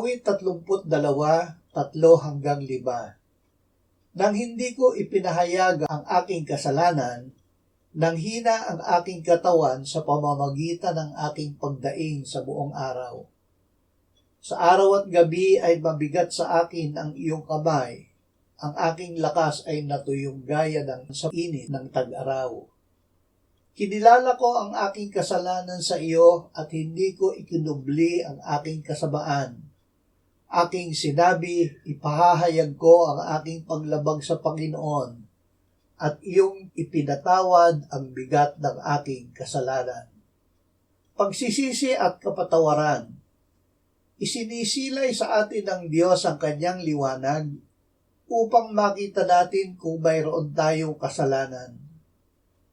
Awit 32, 3-5. Nang hindi ko ipinahayag ang aking kasalanan, nang hina ang aking katawan sa pamamagitan ng aking pagdaing sa buong araw. Sa araw at gabi ay mabigat sa akin ang iyong kamay, ang aking lakas ay natuyong gaya ng sa init ng tag-araw. Kinilala ko ang aking kasalanan sa iyo at hindi ko ikinubli ang aking kasamaan. Aking sinabi, ipahahayag ko ang aking paglabag sa Panginoon at iyong ipinatawad ang bigat ng aking kasalanan. Pagsisisi at kapatawaran. Isinisilay sa atin ng Diyos ang kanyang liwanag upang makita natin kung mayroon tayong kasalanan.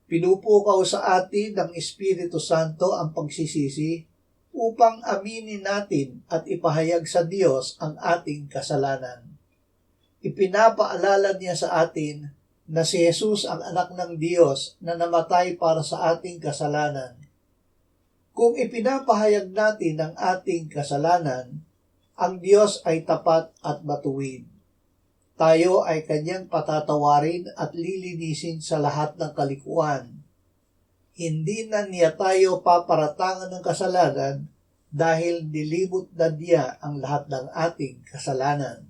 Pinupukaw sa atin ng Espiritu Santo ang pagsisisi upang aminin natin at ipahayag sa Diyos ang ating kasalanan. Ipinapaalala niya sa atin na si Jesus ang anak ng Diyos na namatay para sa ating kasalanan. Kung ipinapahayag natin ang ating kasalanan, ang Diyos ay tapat at matuwid. Tayo ay kanyang patatawarin at lilinisin sa lahat ng kalikuan. Hindi na niya tayo paparatangan ng kasalanan dahil nilibot na niya ang lahat ng ating kasalanan.